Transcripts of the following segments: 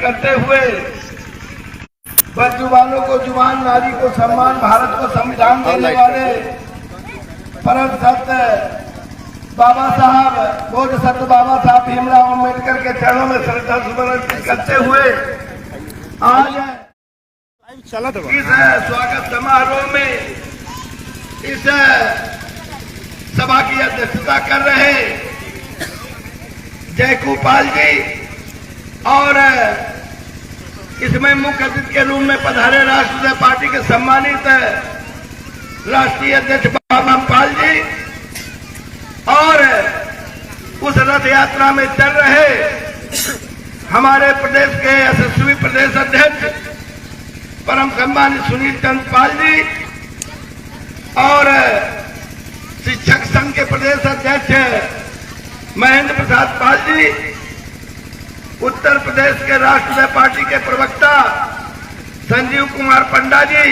करते हुए बद्जुबानों को जुबान, नारी को सम्मान, भारत को संविधान देने वाले परम सत्य बाबा साहब, बोध सत्य बाबा साहब भीमराव अम्बेडकर के चरणों में श्रद्धा सुमन करते हुए आज इस स्वागत समारोह में इस सभा की अध्यक्षता कर रहे जयकुपाल जी और इसमें मुख्य अतिथि के रूप में पधारे राष्ट्रीय पार्टी के सम्मानित राष्ट्रीय अध्यक्ष बाबा पाल जी और उस रथ यात्रा में चल रहे हमारे प्रदेश के यशस्वी प्रदेश अध्यक्ष परम सम्मानित सुनील चंद पाल जी और शिक्षक संघ के प्रदेश अध्यक्ष महेंद्र प्रसाद पाल जी, उत्तर प्रदेश के राष्ट्रीय पार्टी के प्रवक्ता संजीव कुमार पंडा जी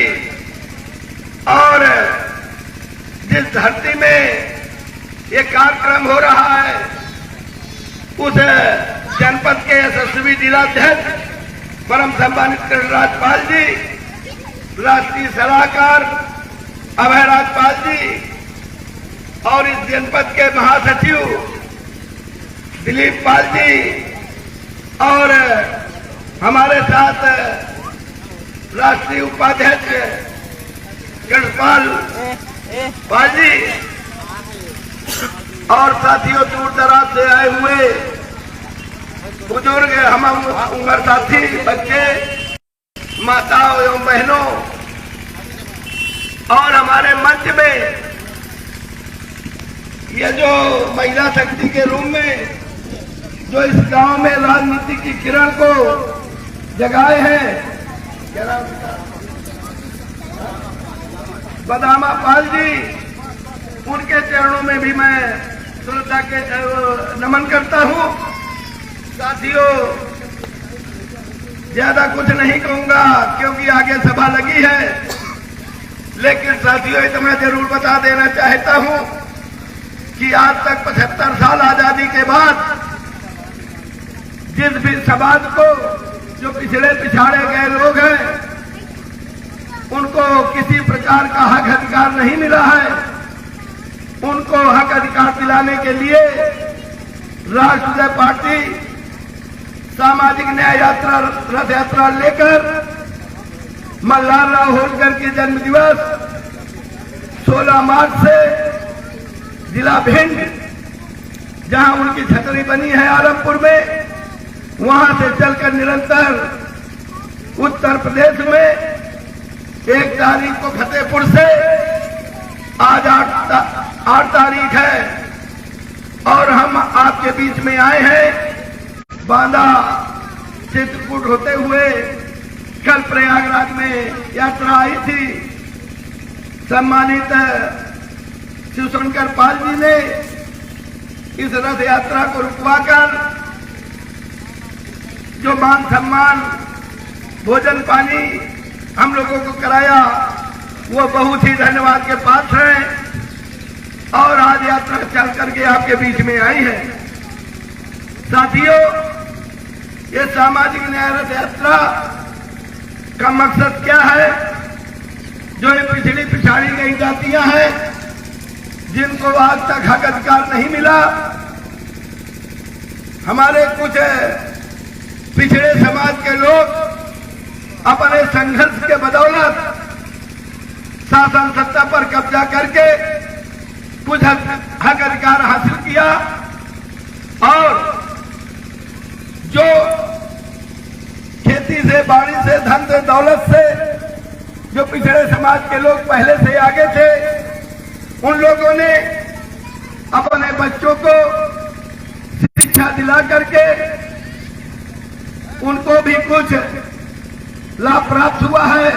और जिस धरती में ये कार्यक्रम हो रहा है उस जनपद के यशस्वी जिलाध्यक्ष परम सम्मानित कृष्णराज पाल जी, राष्ट्रीय सलाहकार अभय राजपाल जी और इस जनपद के महासचिव दिलीप पाल जी और हमारे साथ राष्ट्रीय उपाध्यक्ष कृष्णपाल पाल जी और साथियों दूर दराज से आए हुए बुजुर्ग, हम उम्र साथी, बच्चे, माताओं एवं बहनों और हमारे मंच में ये जो महिला शक्ति के रूप में जो इस गांव में राजनीति की किरण को जगाए हैं, क्या नाम बदामा पाल जी, उनके चरणों में भी मैं श्रद्धा के नमन करता हूं। साथियों, ज्यादा कुछ नहीं कहूंगा क्योंकि आगे सभा लगी है, लेकिन साथियों इतना जरूर बता देना चाहता हूं कि आज तक 75 साल आजादी के बाद जिस भी समाज को जो पिछड़े पिछाड़े गए लोग हैं उनको किसी प्रकार का हक अधिकार नहीं मिला है, उनको हक अधिकार दिलाने के लिए राष्ट्रीय पार्टी सामाजिक न्याय यात्रा रथ यात्रा लेकर मल्हारराव होलकर के जन्म दिवस 16 मार्च से जिला भिंड, जहां उनकी छतरी बनी है आलमपुर में, वहां से चलकर निरंतर उत्तर प्रदेश में 1 तारीख को फतेहपुर से आज 8 तारीख है और हम आपके बीच में आए हैं। बांदा चित्रकूट होते हुए कल प्रयागराज में यात्रा आई थी। सम्मानित शिवशंकर पाल जी ने इस रथ यात्रा को रुकवाकर जो मान सम्मान, भोजन पानी हम लोगों को कराया, वो बहुत ही धन्यवाद के पात्र हैं और आज यात्रा चल करके आपके बीच में आई है। साथियों, ये सामाजिक न्याय रथ यात्रा का मकसद क्या है? जो ये पिछड़ी पिछाड़ी गई जातियां हैं जिनको आज तक हक अधिकार नहीं मिला, हमारे कुछ पिछड़े समाज के लोग अपने संघर्ष के बदौलत शासन सत्ता पर कब्जा करके कुछ हक अधिकार हासिल किया और जो खेती से, बाड़ी से, धन से, दौलत से जो पिछड़े समाज के लोग पहले से आगे थे, उन लोगों ने अपने बच्चों को शिक्षा दिला करके उनको भी कुछ लाभ प्राप्त हुआ है।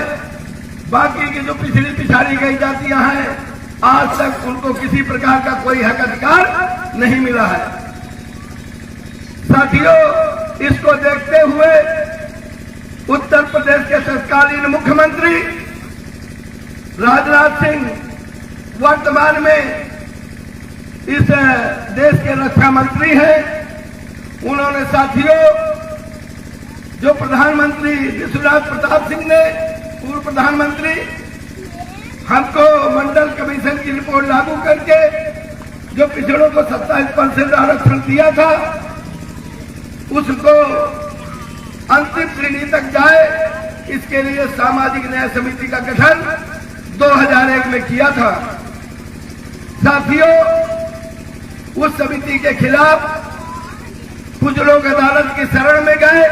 बाकी की जो पिछड़ी पिछाड़ी गई जातियां हैं, आज तक उनको किसी प्रकार का कोई हक अधिकार नहीं मिला है। साथियों, इसको देखते हुए उत्तर प्रदेश के तत्कालीन मुख्यमंत्री राजनाथ सिंह वर्तमान में इस देश के रक्षा मंत्री हैं। उन्होंने साथियों जो प्रधानमंत्री विश्वनाथ प्रताप सिंह ने, पूर्व प्रधानमंत्री, हमको मंडल कमीशन की रिपोर्ट लागू करके जो पिछड़ों को 27% आरक्षण दिया था उसको अंतिम श्रेणी तक जाए, इसके लिए सामाजिक न्याय समिति का गठन 2001 में किया था। साथियों, उस समिति के खिलाफ कुछ लोग अदालत की शरण में गए,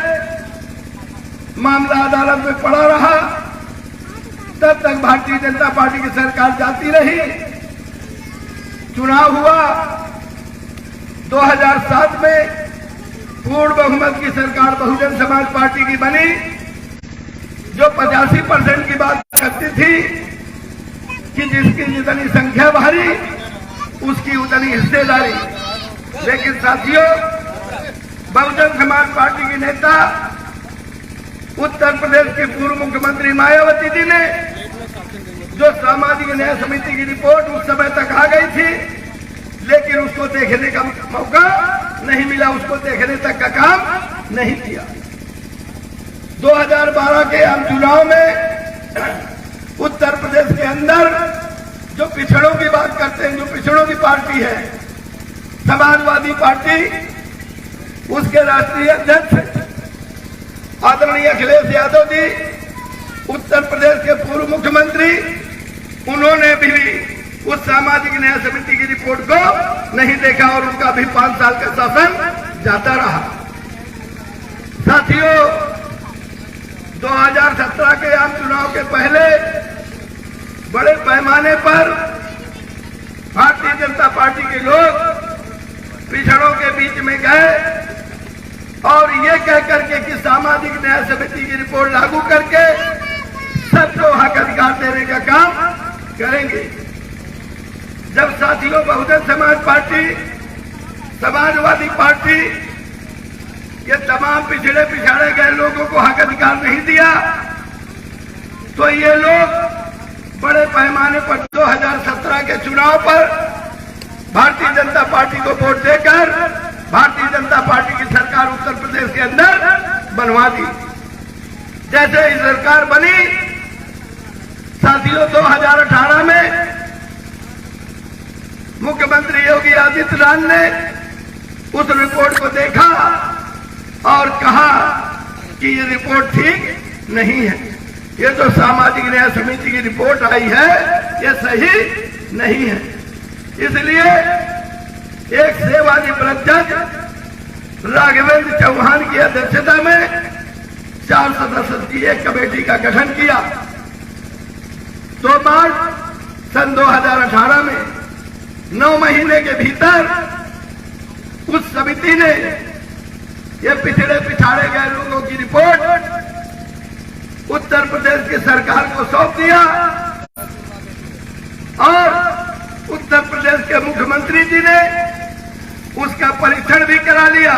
मामला अदालत में पड़ा रहा, तब तक भारतीय जनता पार्टी की सरकार जाती रही। चुनाव हुआ 2007 में, पूर्ण बहुमत की सरकार बहुजन समाज पार्टी की बनी, जो 85% की बात करती थी कि जिसकी जितनी संख्या भारी उसकी उतनी हिस्सेदारी। लेकिन साथियों, बहुजन समाज पार्टी की नेता उत्तर प्रदेश के पूर्व मुख्यमंत्री मायावती जी ने, जो सामाजिक न्याय समिति की रिपोर्ट उस समय तक आ गई थी, लेकिन उसको देखने का मौका नहीं मिला, उसको देखने तक का काम नहीं किया। 2012 के आम चुनाव में उत्तर प्रदेश के अंदर जो पिछड़ों की बात करते हैं, जो पिछड़ों की पार्टी है समाजवादी पार्टी, उसके राष्ट्रीय अध्यक्ष आदरणीय अखिलेश यादव जी, उत्तर प्रदेश के पूर्व मुख्यमंत्री, उन्होंने भी उस सामाजिक न्याय समिति की रिपोर्ट को नहीं देखा और उनका भी 5 साल का शासन जाता रहा। साथियों, 2017 के आम चुनाव के पहले बड़े पैमाने पर भारतीय जनता पार्टी के लोग पिछड़ों के बीच में गए और ये कह करके कि सामाजिक न्याय समिति की रिपोर्ट लागू करके सबको हक अधिकार देने का काम करेंगे। जब साथियों बहुजन समाज पार्टी, समाजवादी पार्टी ये तमाम पिछड़े पिछाड़े गए लोगों को हक अधिकार नहीं दिया, तो ये लोग बड़े पैमाने पर 2017 के चुनाव पर भारतीय जनता पार्टी को वोट देकर भारतीय जनता पार्टी की सरकार उत्तर प्रदेश के अंदर बनवा दी। जैसे ही सरकार बनी, साथियों 2018 में मुख्यमंत्री योगी आदित्यनाथ ने उस रिपोर्ट को देखा और कहा कि ये रिपोर्ट ठीक नहीं है, ये जो सामाजिक न्याय समिति की रिपोर्ट आई है ये सही नहीं है। इसलिए एक सेवानिवृत्त जज राघवेंद्र चौहान की अध्यक्षता में 4 सदस्यों की एक कमेटी का गठन किया। 2 मार्च सन 2018 में 9 महीने के भीतर उस समिति ने ये पिछड़े पिछाड़े गए लोगों की रिपोर्ट उत्तर प्रदेश की सरकार को सौंप दिया और उत्तर प्रदेश के मुख्यमंत्री जी ने उसका परीक्षण भी करा लिया।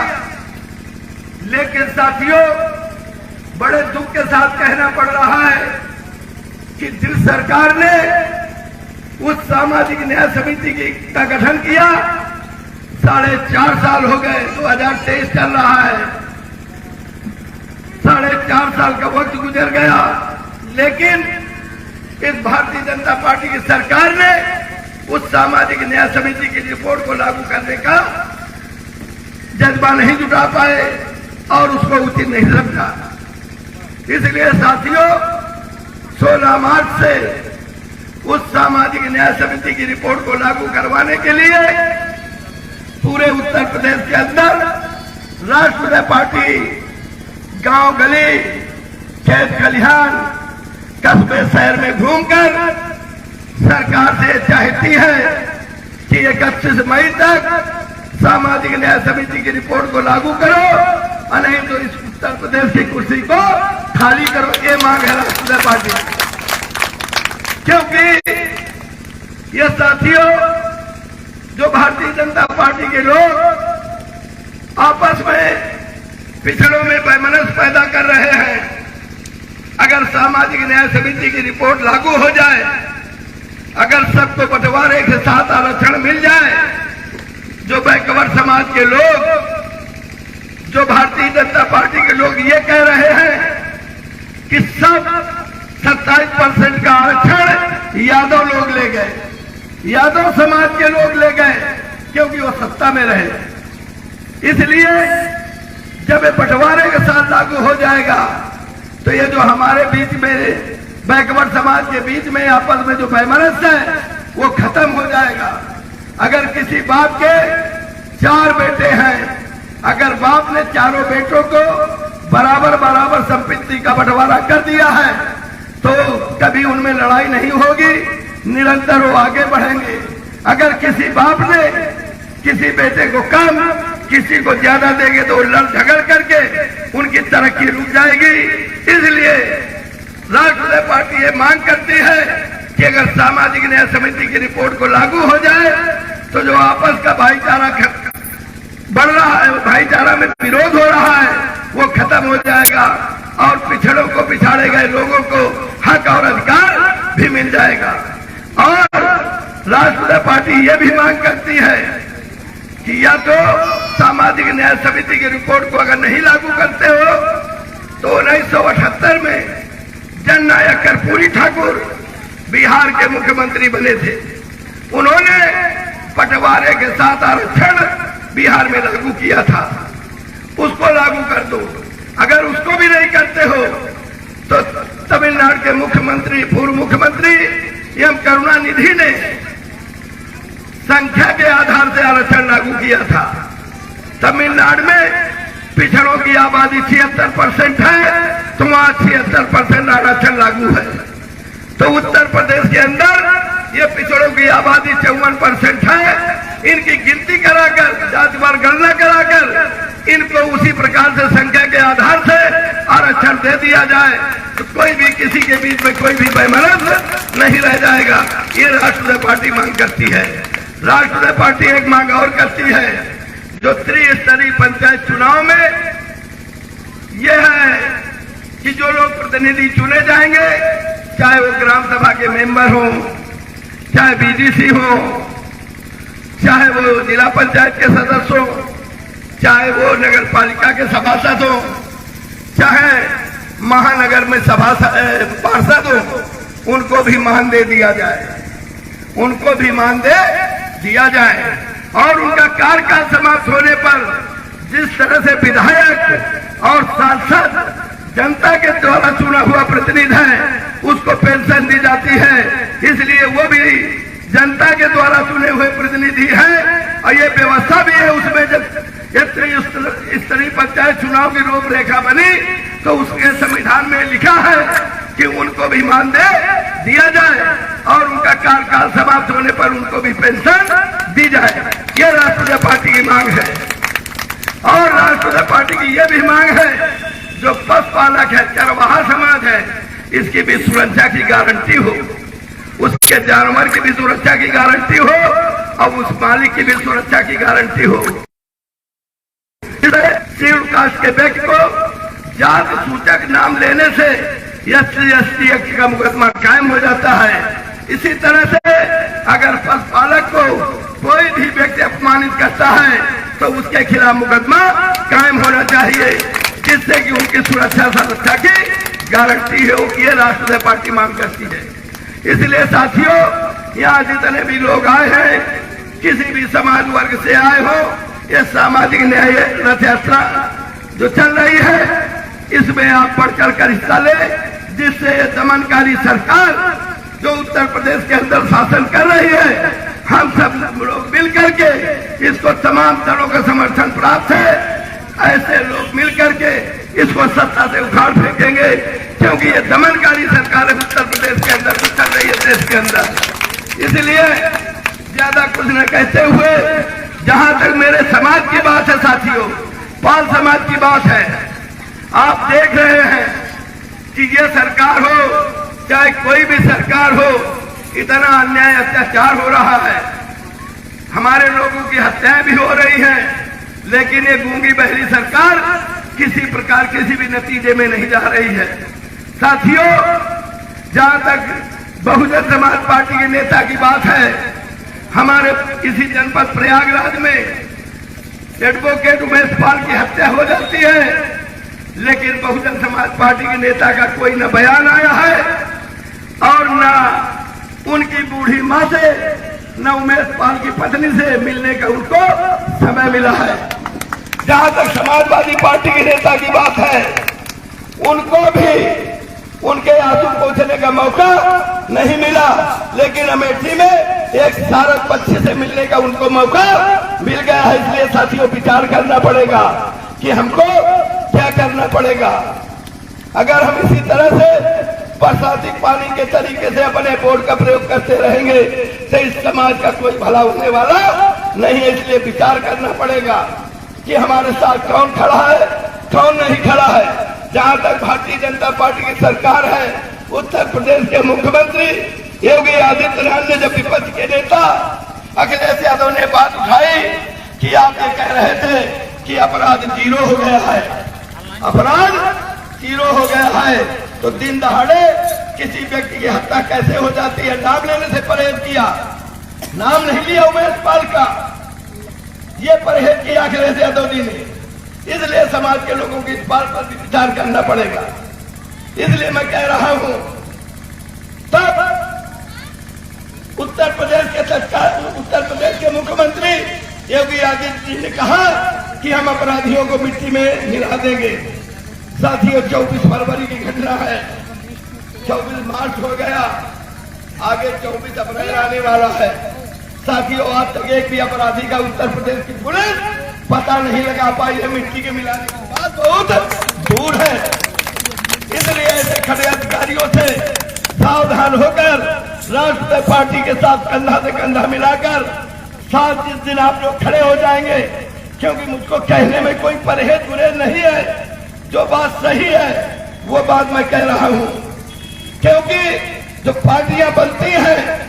लेकिन साथियों, बड़े दुख के साथ कहना पड़ रहा है कि जिस सरकार ने उस सामाजिक न्याय समिति का गठन किया, 4.5 साल हो गए, 2023 चल रहा है, 4.5 साल का वक्त गुजर गया, लेकिन इस भारतीय जनता पार्टी की सरकार ने उस सामाजिक न्याय समिति की रिपोर्ट को लागू करने का जज्बा नहीं जुटा पाए और उसको उचित नहीं समझा। इसलिए साथियों, 16 मार्च से उस सामाजिक न्याय समिति की रिपोर्ट को लागू करवाने के लिए पूरे उत्तर प्रदेश के अंदर राष्ट्रीय पार्टी गांव गली, खेत खलिहान, कस्बे शहर में घूमकर सरकार से चाहती है कि 31 मई तक सामाजिक न्याय समिति की रिपोर्ट को लागू करो और नहीं तो इस उत्तर प्रदेश की कुर्सी को खाली करो। ये मांग है राष्ट्रीय पार्टी। क्योंकि ये साथियों, जो भारतीय जनता पार्टी के लोग आपस में पिछड़ों में वैमनस्य पैदा कर रहे हैं, अगर सामाजिक न्याय समिति की रिपोर्ट लागू हो जाए, अगर सबको बंटवारे के साथ आरक्षण मिल जाए, जो बैकवर्ड समाज के लोग जो भारतीय जनता पार्टी के लोग ये कह रहे हैं कि सब 27% का आरक्षण यादव लोग ले गए, यादव समाज के लोग ले गए क्योंकि वो सत्ता में रहे। इसलिए जब ये बंटवारे के साथ लागू हो जाएगा तो ये जो हमारे बीच में बैकवर्ड समाज के बीच में आपस में जो वैमनस्य है वो खत्म हो जाएगा। अगर किसी बाप के 4 बेटे हैं, अगर बाप ने चारों बेटों को बराबर बराबर संपत्ति का बंटवारा कर दिया है तो कभी उनमें लड़ाई नहीं होगी, निरंतर वो आगे बढ़ेंगे। अगर किसी बाप ने किसी बेटे को कम किसी को ज्यादा देंगे तो लड़ झगड़ करके उनकी तरक्की रुक जाएगी। इसलिए राष्ट्रीय पार्टी ये मांग करती है कि अगर सामाजिक न्याय समिति की रिपोर्ट को लागू हो जाए तो जो आपस का भाईचारा बढ़ रहा है, भाईचारा में विरोध हो रहा है, वो खत्म हो जाएगा और पिछड़ों को पिछाड़े गए लोगों को हक और अधिकार भी मिल जाएगा। और राष्ट्रीय पार्टी ये भी मांग करती है कि या तो सामाजिक न्याय समिति की रिपोर्ट को अगर नहीं लागू करते हो तो 1978 में जननायक कर्पूरी ठाकुर बिहार के मुख्यमंत्री बने थे, उन्होंने बंटवारे के साथ आरक्षण बिहार में लागू किया था, उसको लागू कर दो। अगर उसको भी नहीं करते हो तो तमिलनाडु के मुख्यमंत्री पूर्व मुख्यमंत्री एम करुणानिधि ने संख्या के आधार से आरक्षण लागू किया था। तमिलनाडु में पिछड़ों की आबादी 76% है तो वहां 76% आरक्षण लागू है। तो उत्तर प्रदेश के अंदर ये पिछड़ों की आबादी 54% है। इनकी गिनती कराकर जातिवार गणना कराकर इनको उसी प्रकार से संख्या के आधार से आरक्षण दे दिया जाए तो कोई भी किसी के बीच में कोई भी वैमनस्य नहीं रह जाएगा। ये राष्ट्रीय पार्टी मांग करती है। राष्ट्रीय पार्टी एक मांग और करती है, जो त्रिस्तरीय पंचायत चुनाव में यह है कि जो लोग प्रतिनिधि चुने जाएंगे, चाहे वो ग्राम सभा के मेंबर हो, चाहे बीडीसी हो, चाहे वो जिला पंचायत के सदस्य हो, चाहे वो नगर पालिका के सभासद हो, चाहे महानगर में पार्षद हो, उनको भी मान दे दिया जाए, उनको भी मान दे दिया जाए। और उनका कार्यकाल समाप्त होने पर जिस तरह से विधायक और सांसद जनता के द्वारा चुना हुआ प्रतिनिधि है उसको पेंशन दी जाती है, इसलिए वो भी जनता के द्वारा चुने हुए प्रतिनिधि हैं। और ये व्यवस्था भी है उसमें, जब स्तरीय पंचायत चुनाव की रूपरेखा बनी तो उसके संविधान में लिखा है कि उनको भी मानदेय दिया जाए और उनका कार्यकाल समाप्त होने पर उनको भी पेंशन दी जाए। ये राष्ट्रीय पार्टी की मांग है। और राष्ट्रीय पार्टी की यह भी मांग है, जो पशुपालक है, चरवाहा समाज है, इसकी भी सुरक्षा की गारंटी हो, उसके जानवर की भी सुरक्षा की गारंटी हो और उस मालिक की भी सुरक्षा की गारंटी हो। शेड्यूल कास्ट के व्यक्ति को जाति सूचक नाम लेने से SC/ST एक्ट का मुकदमा कायम हो जाता है। इसी तरह से अगर पशुपालक को कोई भी व्यक्ति अपमानित करता है तो उसके खिलाफ मुकदमा कायम होना चाहिए, जिससे कि उनकी सुरक्षा की गारंटी हो। ये राष्ट्रीय पार्टी मांग करती है। इसलिए साथियों, यहाँ जितने भी लोग आए हैं, किसी भी समाज वर्ग से आए हो, ये सामाजिक न्याय रथ यात्रा जो चल रही है इसमें आप बढ़ चढ़ कर हिस्सा ले, जिससे ये दमनकारी सरकार जो उत्तर प्रदेश के अंदर शासन कर रही है, हम सब लोग मिल करके इसको तमाम दलों का समर्थन प्राप्त है। ऐसे लोग मिल करके इसको सत्ता से उखाड़ फेंकेंगे, क्योंकि ये दमनकारी सरकार है उत्तर प्रदेश के अंदर जो चल रही है देश के अंदर। इसलिए ज्यादा कुछ न कहते हुए, जहां तक मेरे समाज की बात है साथियों, पाल समाज की बात है, आप देख रहे हैं कि ये सरकार हो चाहे कोई भी सरकार हो, इतना अन्याय अत्याचार हो रहा है, हमारे लोगों की हत्याएं भी हो रही हैं, लेकिन ये गूंगी बहरी सरकार किसी प्रकार किसी भी नतीजे में नहीं जा रही है। साथियों, जहां तक बहुजन समाज पार्टी के नेता की बात है, हमारे इसी जनपद प्रयागराज में एडवोकेट उमेश पाल की हत्या हो जाती है, लेकिन बहुजन समाज पार्टी के नेता का कोई न बयान आया है और न उनकी बूढ़ी मां से न उमेश पाल की पत्नी से मिलने का उनको समय मिला है। जहां तक समाजवादी पार्टी के नेता की बात है, उनको भी उनके आंसू पहुंचने का मौका नहीं मिला, लेकिन अमेठी में एक सारक पक्षी से मिलने का उनको मौका मिल गया है। इसलिए साथियों विचार करना पड़ेगा कि हमको क्या करना पड़ेगा। अगर हम इसी तरह से बरसाती पानी के तरीके से अपने वोट का प्रयोग करते रहेंगे तो इस समाज का कोई भला होने वाला नहीं है। इसलिए विचार करना पड़ेगा कि हमारे साथ कौन खड़ा है, कौन नहीं खड़ा है। जहां तक भारतीय जनता पार्टी की सरकार है, उत्तर प्रदेश के मुख्यमंत्री योगी आदित्यनाथ ने जब विपक्ष के नेता अखिलेश यादव ने बात उठाई कि आप ये कह रहे थे कि अपराध 0 हो गया है, अपराध 0 हो गया है, तो दिन दहाड़े किसी व्यक्ति की हत्या कैसे हो जाती है। नाम लेने से परहेज किया, नाम नहीं लिया उमेश पाल का, ये परहेज किया अखिलेश यादव जी ने। इसलिए समाज के लोगों को इस बात पर विचार करना पड़ेगा। इसलिए मैं कह रहा हूं, तब उत्तर प्रदेश के सरकार, उत्तर प्रदेश के मुख्यमंत्री योगी आदित्यनाथ जी ने कहा कि हम अपराधियों को मिट्टी में मिला देंगे। साथियों 24 फरवरी की घटना है, 24 मार्च हो गया, आगे 24 अप्रैल आने वाला है। साथियों आज तक एक भी अपराधी का उत्तर प्रदेश की पुलिस पता नहीं लगा पाई है। मिट्टी के मिलाने की बात बहुत दूर है। इसलिए ऐसे खड़े अधिकारियों से सावधान होकर राष्ट्रीय पार्टी के साथ कंधा से कंधा मिलाकर साथ जिस दिन आप लोग खड़े हो जाएंगे, क्योंकि मुझको कहने में कोई परहेज गुरेज नहीं है, जो बात सही है वो बात मैं कह रहा हूं। क्योंकि जो पार्टियां बनती हैं,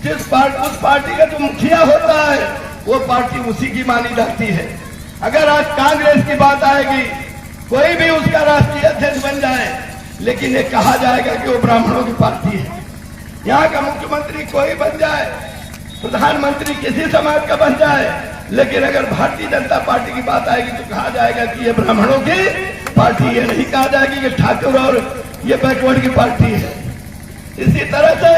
उस पार्टी का जो मुखिया होता है वो पार्टी उसी की मानी जाती है। अगर आज कांग्रेस की बात आएगी, कोई भी उसका राष्ट्रीय अध्यक्ष बन जाए, लेकिन ये कहा जाएगा कि वो ब्राह्मणों की पार्टी है। यहाँ का मुख्यमंत्री कोई बन जाए, प्रधानमंत्री किसी समाज का बन जाए, लेकिन अगर भारतीय जनता पार्टी की बात आएगी तो कहा जाएगा कि ये ब्राह्मणों की पार्टी है, नहीं कहा जाएगी कि ठाकुर और ये बैकवर्ड की पार्टी है। इसी तरह से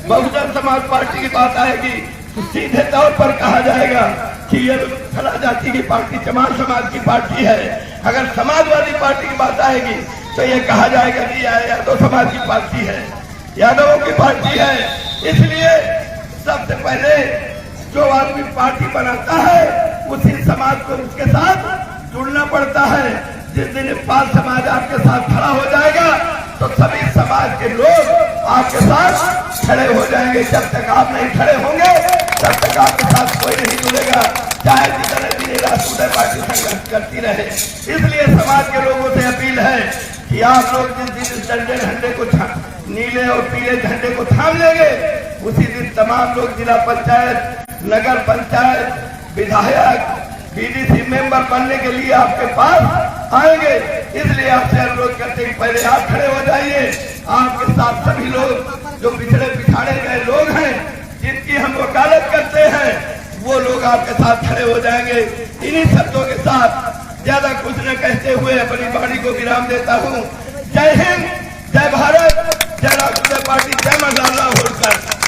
बहुजन समाज पार्टी की बात आएगी तो सीधे तौर पर कहा जाएगा कि ये फला जाति की पार्टी, चमार समाज की पार्टी है। अगर समाजवादी पार्टी की बात आएगी तो ये कहा जाएगा कि यादव समाज की पार्टी है, यादवों की पार्टी है। इसलिए सबसे पहले जो आदमी पार्टी बनाता है उसी समाज को उसके साथ जुड़ना पड़ता है। जिस दिन पाल समाज आपके साथ खड़ा हो जाएगा तो सभी समाज के लोग आपके साथ खड़े हो जाएंगे। जब तक आप नहीं खड़े होंगे तब तक आपके साथ कोई नहीं जुड़ेगा, चाहे जितने दिन राष्ट्रीय पार्टी संघर्ष करती रहे। इसलिए समाज के लोगों से अपील है कि आप लोग जिस दिन इस डंडे झंडे को नीले और पीले झंडे को थाम लेंगे, उसी दिन तमाम लोग जिला पंचायत, नगर पंचायत, विधायक, बीडीसी मेंबर बनने के लिए आपके पास आएंगे। इसलिए आपसे अनुरोध करते हैं पहले आप खड़े हो जाइए। आपके साथ सभी लोग जो पिछड़े पिछाड़े गए लोग हैं, जिनकी हम वकालत करते हैं, वो लोग आपके साथ खड़े हो जाएंगे। इन्हीं शब्दों के साथ ज्यादा कुछ न कहते हुए अपनी वाणी को विराम देता हूँ। जय हिंद, जय भारत, जय राष्ट्रीय पार्टी, जय मर्दाना होलकर।